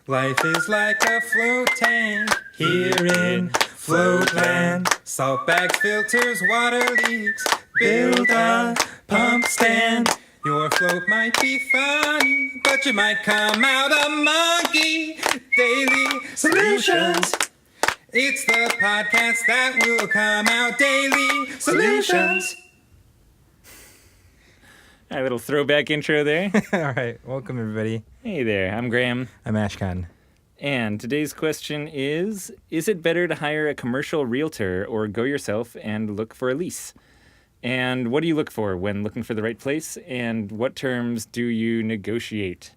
Life is like a float tank here in Floatland. Salt bags, filters, water leaks. Build a pump stand. Your float might be funny, but you might come out a monkey. Daily Solutions. It's the podcast that will come out. Daily Solutions. All right, little throwback intro there. All right, welcome everybody. Hey there, I'm Graham. I'm Ashkahn. And today's question is it better to hire a commercial realtor or go yourself and look for a lease? And what do you look for when looking for the right place? And what terms do you negotiate?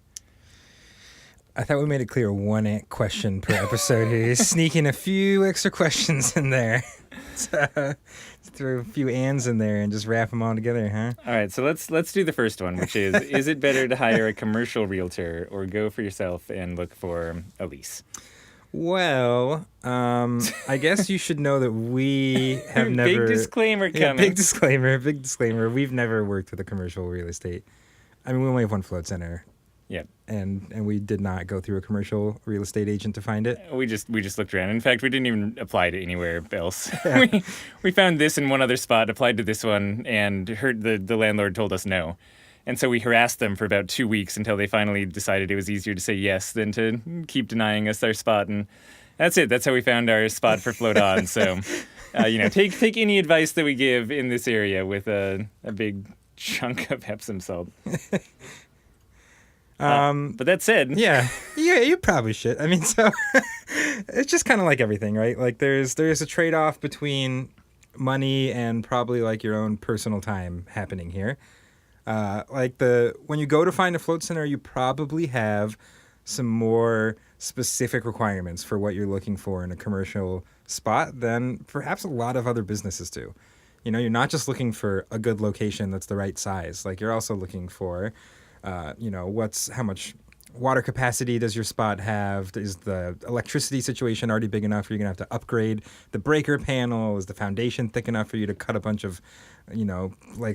I thought we made it clear one question per episode here. You're sneaking a few extra questions in there. Throw a few ands in there and just wrap them all together, huh? All right, so let's do the first one, which is it better to hire a commercial realtor or go for yourself and look for a lease? Well, I guess you should know that we have never... Big disclaimer coming. Big disclaimer. We've never worked with a commercial real estate. I mean, we only have one float center. Yep. And we did not go through a commercial real estate agent to find it. We just looked around. In fact, we didn't even apply to anywhere else. Yeah. we found this in one other spot, applied to this one, and heard the landlord told us no. And so we harassed them for about 2 weeks until they finally decided it was easier to say yes than to keep denying us our spot. And that's it. That's how we found our spot for Float On. So, take any advice that we give in this area with a big chunk of Epsom salt. But that said, yeah, you probably should. I mean, so it's just kind of like everything, right? Like there's a trade-off between money and probably like your own personal time happening here. When you go to find a float center, you probably have some more specific requirements for what you're looking for in a commercial spot than perhaps a lot of other businesses do. You know, you're not just looking for a good location that's the right size. Like you're also looking for how much water capacity does your spot have? Is the electricity situation already big enough? Are you going to have to upgrade the breaker panel? Is the foundation thick enough for you to cut a bunch of,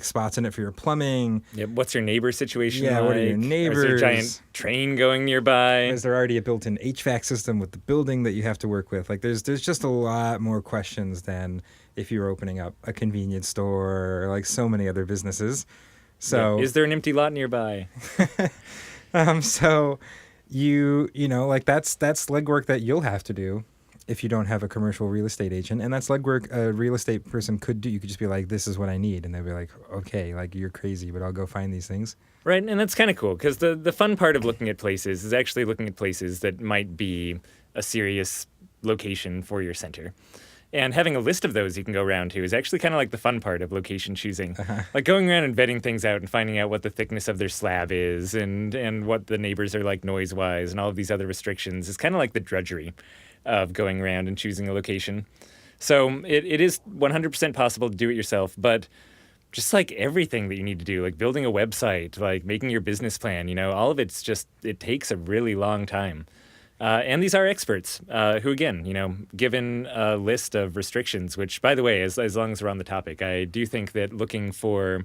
spots in it for your plumbing? Yeah, what's your neighbor situation like? What are your neighbors? Is there a giant train going nearby? Is there already a built-in HVAC system with the building that you have to work with? Like, there's just a lot more questions than if you were opening up a convenience store or like so many other businesses. So, yeah. Is there an empty lot nearby? So that's legwork that you'll have to do if you don't have a commercial real estate agent. And that's legwork a real estate person could do. You could just be like, this is what I need. And they'll be like, okay, like you're crazy, but I'll go find these things. Right. And that's kind of cool because the fun part of looking at places is actually looking at places that might be a serious location for your center. And having a list of those you can go around to is actually kind of like the fun part of location choosing. Uh-huh. Like going around and vetting things out and finding out what the thickness of their slab is and what the neighbors are like noise-wise and all of these other restrictions is kind of like the drudgery of going around and choosing a location. So it is 100% possible to do it yourself, but just like everything that you need to do, like building a website, like making your business plan, all of it takes a really long time. And these are experts who, again, given a list of restrictions, which, by the way, as long as we're on the topic, I do think that looking for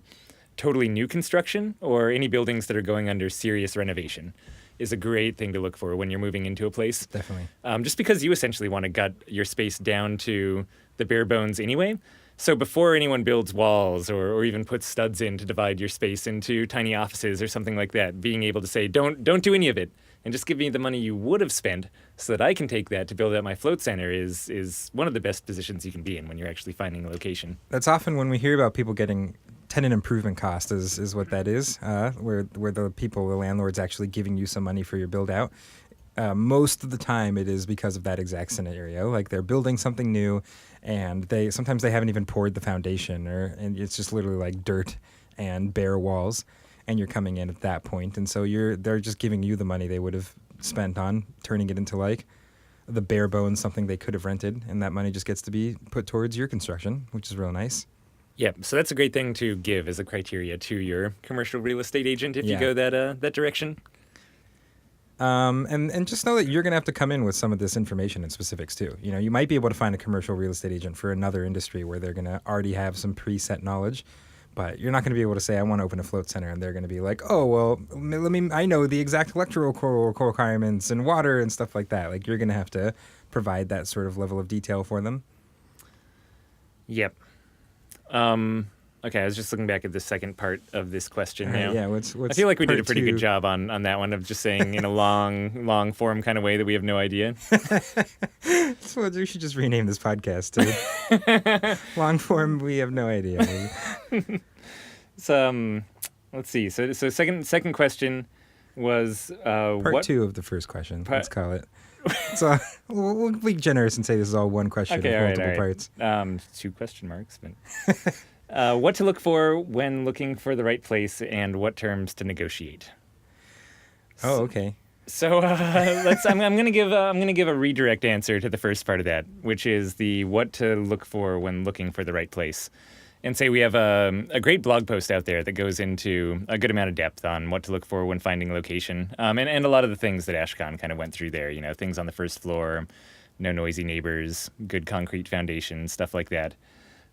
totally new construction or any buildings that are going under serious renovation is a great thing to look for when you're moving into a place. Definitely. Just because you essentially want to gut your space down to the bare bones anyway. So before anyone builds walls or even puts studs in to divide your space into tiny offices or something like that, being able to say, don't do any of it. And just give me the money you would have spent so that I can take that to build out my float center is one of the best positions you can be in when you're actually finding a location. That's often when we hear about people getting tenant improvement cost is what that is, where the landlord's actually giving you some money for your build out. Most of the time it is because of that exact scenario. Like they're building something new and sometimes they haven't even poured the foundation and it's just literally like dirt and bare walls. And you're coming in at that point, and so they're just giving you the money they would have spent on turning it into like the bare bones something they could have rented, and that money just gets to be put towards your construction, which is real nice. Yeah, so that's a great thing to give as a criteria to your commercial real estate agent if you go that direction. And just know that you're going to have to come in with some of this information and specifics too. You might be able to find a commercial real estate agent for another industry where they're going to already have some preset knowledge. But you're not going to be able to say, I want to open a float center, and they're going to be like, oh, well, I know the exact electrical requirements and water and stuff like that. Like, you're going to have to provide that sort of level of detail for them. Yep. Okay, I was just looking back at the second part of this question now. Yeah, what's I feel like we did a pretty part good job on that one of just saying in a long form kind of way that we have no idea. So we should just rename this podcast to long form. We have no idea. So let's see. So second question was part two of the first question. Let's call it. So we'll be generous and say this is all one question okay, with multiple all right. parts. 2 question marks, but what to look for when looking for the right place and what terms to negotiate. Oh, okay. So I'm going to give a redirect answer to the first part of that, which is the what to look for when looking for the right place. And say we have a great blog post out there that goes into a good amount of depth on what to look for when finding a location, and a lot of the things that Ashkahn kind of went through there. You know, things on the first floor, no noisy neighbors, good concrete foundation, stuff like that.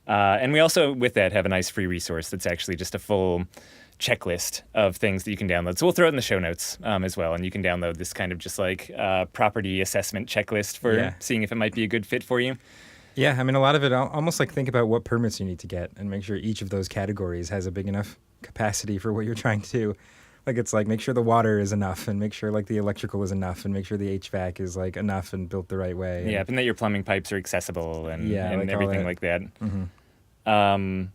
And we also, with that, have a nice free resource that's actually just a full checklist of things that you can download. So we'll throw it in the show notes as well, and you can download this kind of just like property assessment checklist for seeing if it might be a good fit for you. Yeah, I mean, a lot of it, almost like think about what permits you need to get and make sure each of those categories has a big enough capacity for what you're trying to do. Like, it's like, make sure the water is enough and make sure, like, the electrical is enough and make sure the HVAC is, like, enough and built the right way. Yeah, and that your plumbing pipes are accessible and like everything like that. Mm-hmm.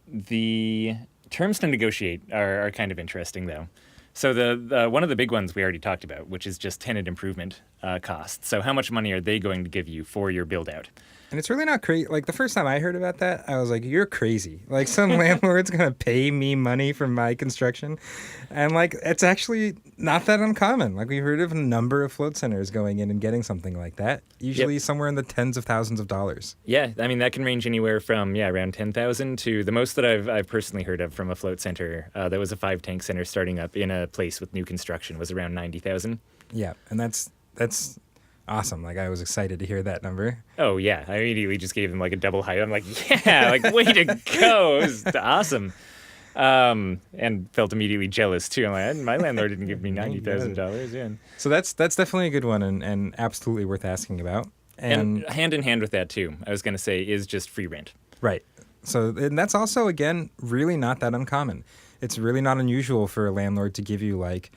The terms to negotiate are kind of interesting, though. So the one of the big ones we already talked about, which is just tenant improvement costs. So how much money are they going to give you for your build out? And it's really not crazy. Like, the first time I heard about that, I was like, you're crazy. Like, some landlord's going to pay me money for my construction. And, like, it's actually not that uncommon. Like, we've heard of a number of float centers going in and getting something like that, usually somewhere in the tens of thousands of dollars. Yeah, I mean, that can range anywhere from, around 10,000 to the most that I've personally heard of from a float center that was a 5-tank center starting up in a place with new construction was around 90,000. Yeah, and that's awesome. Like, I was excited to hear that number. Oh, yeah. I immediately just gave them, like, a double high. I'm like, yeah, like, way to go. It was awesome. And felt immediately jealous, too. I'm like, my landlord didn't give me $90,000. Yeah. So that's definitely a good one and absolutely worth asking about. And hand in hand with that, too, I was going to say, is just free rent. Right. So, and that's also, again, really not that uncommon. It's really not unusual for a landlord to give you, like,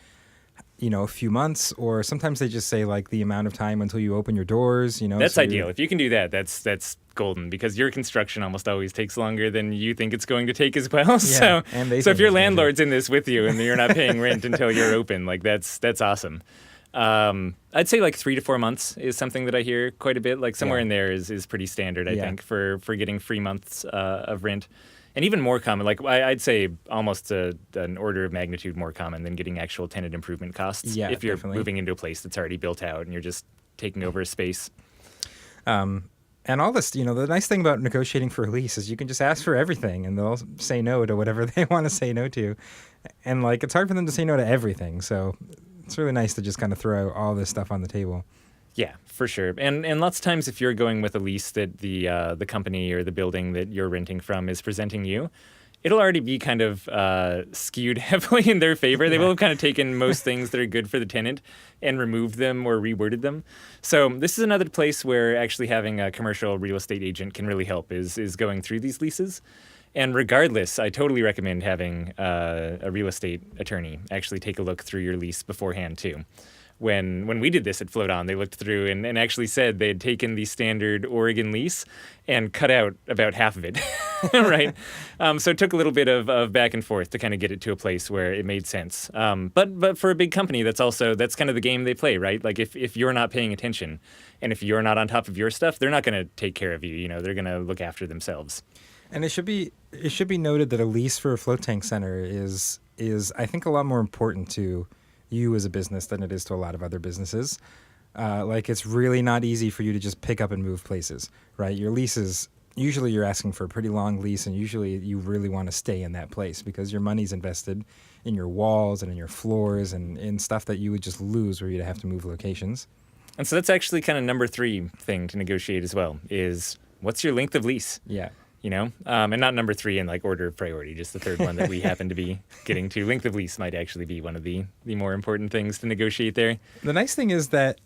a few months, or sometimes they just say, like, the amount of time until you open your doors, That's ideal. If you can do that, that's golden, because your construction almost always takes longer than you think it's going to take as well. Yeah, so if your landlord's in this with you and you're not paying rent until you're open, like, that's awesome. I'd say, like, 3 to 4 months is something that I hear quite a bit. Like, somewhere in there is pretty standard, I think, for getting 3 months of rent. And even more common, like, I'd say almost an order of magnitude more common than getting actual tenant improvement costs if you're moving into a place that's already built out and you're just taking over a space. And all this, the nice thing about negotiating for a lease is you can just ask for everything and they'll say no to whatever they want to say no to. And, like, it's hard for them to say no to everything. So it's really nice to just kind of throw all this stuff on the table. Yeah, for sure. And lots of times if you're going with a lease that the company or the building that you're renting from is presenting you, it'll already be kind of skewed heavily in their favor. They will have kind of taken most things that are good for the tenant and removed them or reworded them. So this is another place where actually having a commercial real estate agent can really help is going through these leases. And regardless, I totally recommend having a real estate attorney actually take a look through your lease beforehand too. When we did this at Float On, they looked through and actually said they had taken the standard Oregon lease and cut out about half of it, right? So it took a little bit of back and forth to kind of get it to a place where it made sense. But for a big company, that's kind of the game they play, right? Like, if you're not paying attention and if you're not on top of your stuff, they're not going to take care of you. They're going to look after themselves. And it should be noted that a lease for a float tank center is I think a lot more important to you as a business than it is to a lot of other businesses. Like, it's really not easy for you to just pick up and move places, right? Your leases, usually you're asking for a pretty long lease, and usually you really want to stay in that place because your money's invested in your walls and in your floors and in stuff that you would just lose were you to have to move locations. And so that's actually kind of number 3 thing to negotiate as well is what's your length of lease? Yeah. and not number 3 in like order of priority, just the third one that we happen to be getting to. Length of lease might actually be one of the more important things to negotiate there. The nice thing is that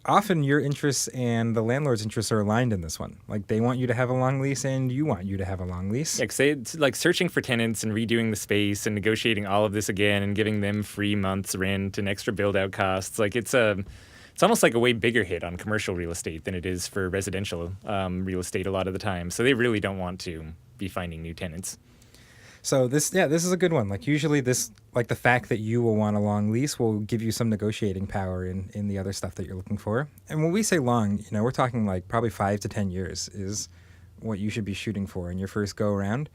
often your interests and the landlord's interests are aligned in this one. Like they want you to have a long lease and you want you to have a long lease. Yeah, 'cause it's like searching for tenants and redoing the space and negotiating all of this again and giving them free months rent and extra build out costs. Like it's almost like a way bigger hit on commercial real estate than it is for residential real estate a lot of the time. So they really don't want to be finding new tenants. So this is a good one. Like usually like the fact that you will want a long lease will give you some negotiating power in the other stuff that you're looking for. And when we say long, we're talking like probably 5 to 10 years is what you should be shooting for in your first go around.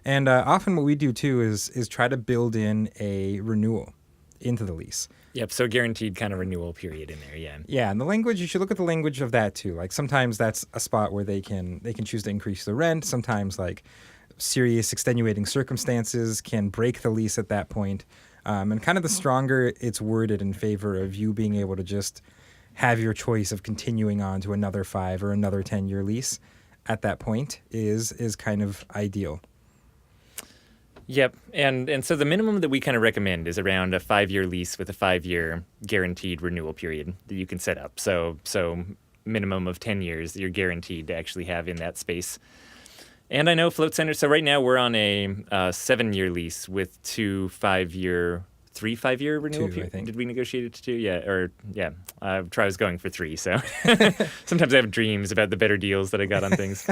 And often what we do too is try to build in a renewal into the lease. Yep, so guaranteed kind of renewal period in there, yeah. Yeah, and the language, you should look at the language of that too. Like sometimes that's a spot where they can choose to increase the rent. Sometimes like serious extenuating circumstances can break the lease at that point. And kind of the stronger it's worded in favor of you being able to just have your choice of continuing on to another 5 or another 10-year lease at that point is kind of ideal. Yep, and so the minimum that we kind of recommend is around a 5-year lease with a 5-year guaranteed renewal period that you can set up. So minimum of 10 years that you're guaranteed to actually have in that space. And I know float centers, so right now we're on a 7-year lease with 3 5-year renewal I period. think. Did we negotiate it to 2? Yeah. I was going for 3, so sometimes I have dreams about the better deals that I got on things.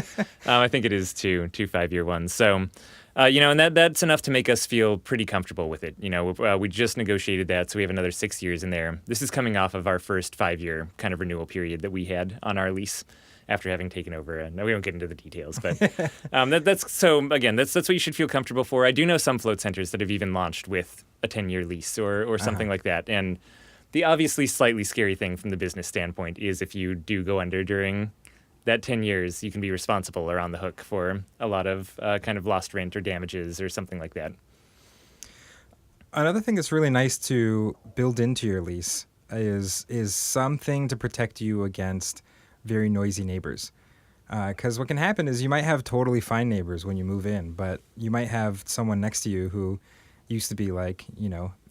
I think it is 2 5-year ones. So, and that's enough to make us feel pretty comfortable with it. We just negotiated that, so we have another 6 years in there. This is coming off of our first 5-year kind of renewal period that we had on our lease after having taken over. No, we won't get into the details, but that's what you should feel comfortable for. I do know some float centers that have even launched with a 10-year lease or something like that. And the obviously slightly scary thing from the business standpoint is if you do go under during that 10 years, you can be responsible or on the hook for a lot of kind of lost rent or damages or something like that. Another thing that's really nice to build into your lease is something to protect you against very noisy neighbors. Because what can happen is you might have totally fine neighbors when you move in, but you might have someone next to you who used to be like,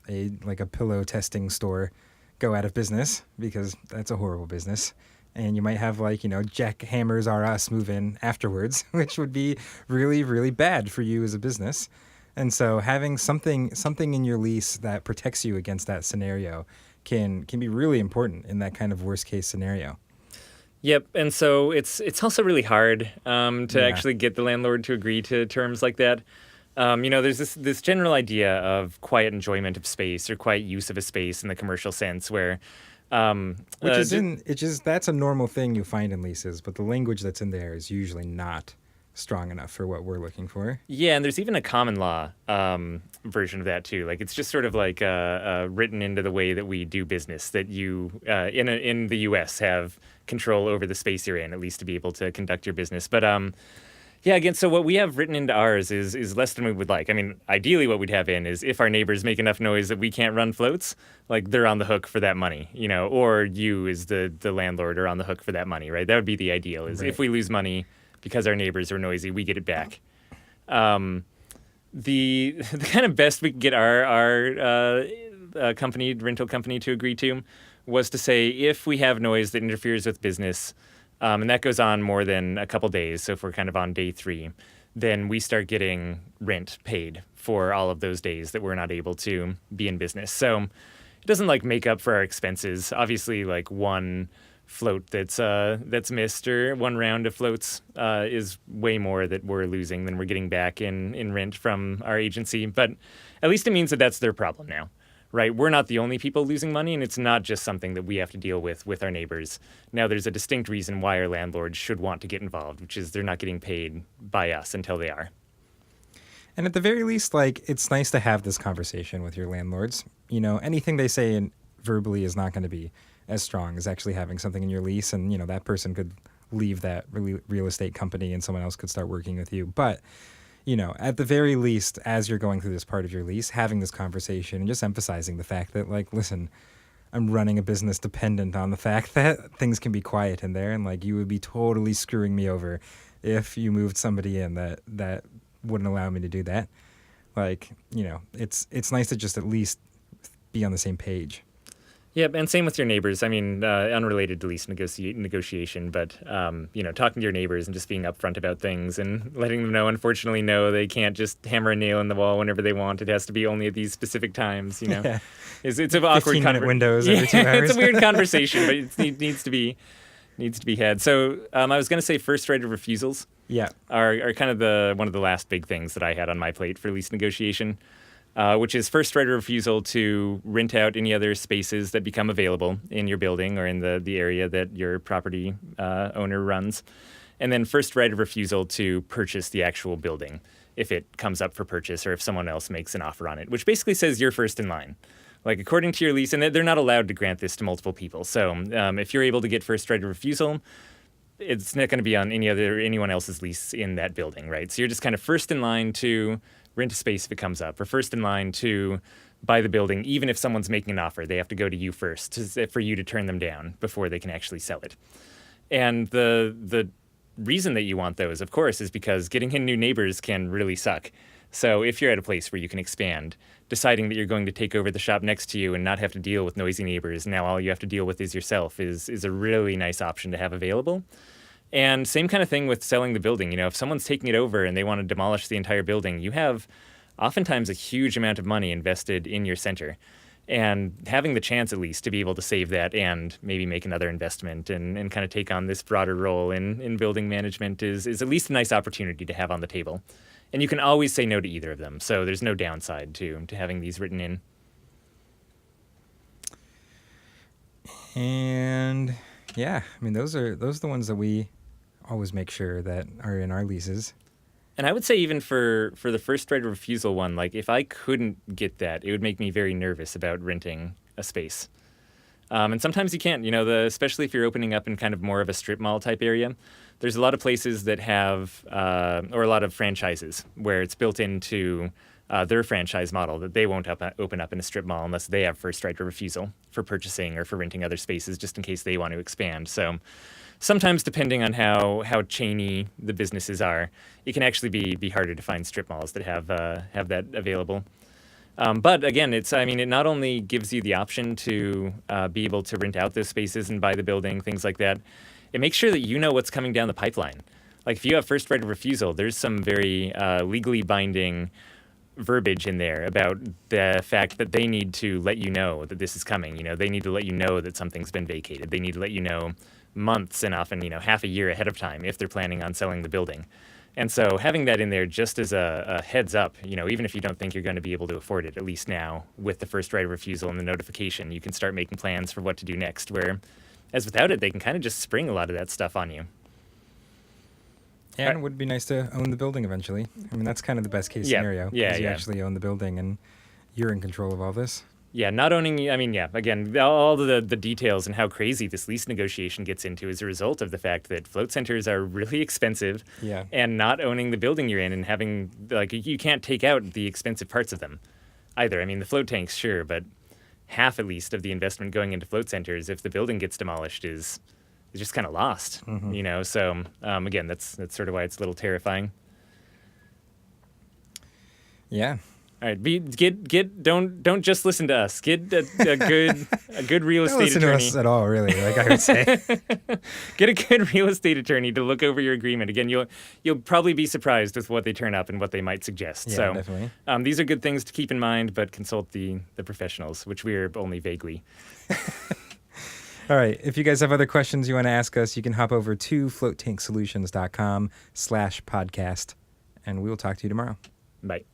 a pillow testing store go out of business because that's a horrible business. And you might have Jackhammers R Us move in afterwards, which would be really, really bad for you as a business. And so having something in your lease that protects you against that scenario can be really important in that kind of worst case scenario. Yep, and so it's also really hard to actually get the landlord to agree to terms like that. There's this general idea of quiet enjoyment of space or quiet use of a space in the commercial sense where that's a normal thing you find in leases, but the language that's in there is usually not strong enough for what we're looking for. Yeah, and there's even a common law version of that too. Like it's just sort of like written into the way that we do business that you in the U.S. have control over the space you're in, at least to be able to conduct your business. But again, so what we have written into ours is less than we would like. I mean, ideally what we'd have in is if our neighbors make enough noise that we can't run floats, like they're on the hook for that money, or you as the landlord are on the hook for that money, right? That would be the ideal is if we lose money because our neighbors are noisy, we get it back. The kind of best we could get our rental company to agree to was to say if we have noise that interferes with business, and that goes on more than a couple days, so if we're kind of on day 3, then we start getting rent paid for all of those days that we're not able to be in business. So it doesn't make up for our expenses. Obviously, one float that's missed or one round of floats is way more that we're losing than we're getting back in rent from our agency. But at least it means that that's their problem now, right? We're not the only people losing money, and it's not just something that we have to deal with our neighbors. Now, there's a distinct reason why our landlords should want to get involved, which is they're not getting paid by us until they are. And at the very least, it's nice to have this conversation with your landlords. Anything they say verbally is not going to be as strong as actually having something in your lease, and that person could leave that real estate company and someone else could start working with you. But at the very least, as you're going through this part of your lease, having this conversation and just emphasizing the fact that listen, I'm running a business dependent on the fact that things can be quiet in there, and like you would be totally screwing me over if you moved somebody in that wouldn't allow me to do that. Like, you know, it's nice to just at least be on the same page. Yep, and same with your neighbors. I mean, unrelated to lease negotiation, but, you know, talking to your neighbors and just being upfront about things and letting them know, unfortunately, no, they can't just hammer a nail in the wall whenever they want. It has to be only at these specific times, you know. Yeah. It's an awkward 15-minute windows every 2 hours. It's a weird conversation, but it needs to be had. So I was going to say first right of refusals are kind of one of the last big things that I had on my plate for lease negotiation. Which is first right of refusal to rent out any other spaces that become available in your building or in the area that your property owner runs. And then first right of refusal to purchase the actual building if it comes up for purchase or if someone else makes an offer on it, which basically says you're first in line. Like according to your lease, and they're not allowed to grant this to multiple people. So if you're able to get first right of refusal, it's not going to be on anyone else's lease in that building, right? So you're just kind of first in line to rent a space if it comes up, or first in line to buy the building. Even if someone's making an offer, they have to go to you first for you to turn them down before they can actually sell it. And the reason that you want those, of course, is because getting in new neighbors can really suck. So if you're at a place where you can expand, deciding that you're going to take over the shop next to you and not have to deal with noisy neighbors, now all you have to deal with is yourself, is a really nice option to have available. And same kind of thing with selling the building. You know, if someone's taking it over and they want to demolish the entire building, you have oftentimes a huge amount of money invested in your center. And having the chance, at least, to be able to save that and maybe make another investment and kind of take on this broader role in building management is at least a nice opportunity to have on the table. And you can always say no to either of them. So there's no downside to having these written in. And yeah, I mean, those are the ones that we always make sure that are in our leases. And I would say even for the first right of refusal one, like if I couldn't get that, it would make me very nervous about renting a space. And sometimes you can't, you know, especially if you're opening up in kind of more of a strip mall type area. There's a lot of places that have, or a lot of franchises where it's built into their franchise model that they won't open up in a strip mall unless they have first right of refusal for purchasing or for renting other spaces just in case they want to expand. So sometimes, depending on how chainy the businesses are, it can actually be harder to find strip malls that have that available. But again, it not only gives you the option to be able to rent out those spaces and buy the building, things like that. It makes sure that you know what's coming down the pipeline. Like if you have first right of refusal, there's some very legally binding verbiage in there about the fact that they need to let you know that this is coming. You know, they need to let you know that something's been vacated. They need to let you know months and often, you know, half a year ahead of time if they're planning on selling the building. And so having that in there just as a heads up, you know, even if you don't think you're going to be able to afford it, at least now with the first right of refusal and the notification, you can start making plans for what to do next, where as without it, they can kind of just spring a lot of that stuff on you. And it would be nice to own the building eventually. I mean, that's kind of the best case scenario. Yeah, you actually own the building and you're in control of all this. Yeah, not owning, I mean, yeah, again, all the details and how crazy this lease negotiation gets into is a result of the fact that float centers are really expensive. Yeah. And not owning the building you're in and having, like, you can't take out the expensive parts of them either. I mean, the float tanks, sure, but half at least of the investment going into float centers, if the building gets demolished, is just kind of lost, you know? So, again, that's sort of why it's a little terrifying. Yeah. All right, don't just listen to us. Get a good real estate Don't listen attorney. to us at all, really. Like I would say, Get a good real estate attorney to look over your agreement. Again, you'll probably be surprised with what they turn up and what they might suggest. Yeah, so definitely. These are good things to keep in mind, but consult the professionals, which we are only vaguely. All right. If you guys have other questions you want to ask us, you can hop over to floattanksolutions.com/podcast, and we will talk to you tomorrow. Bye.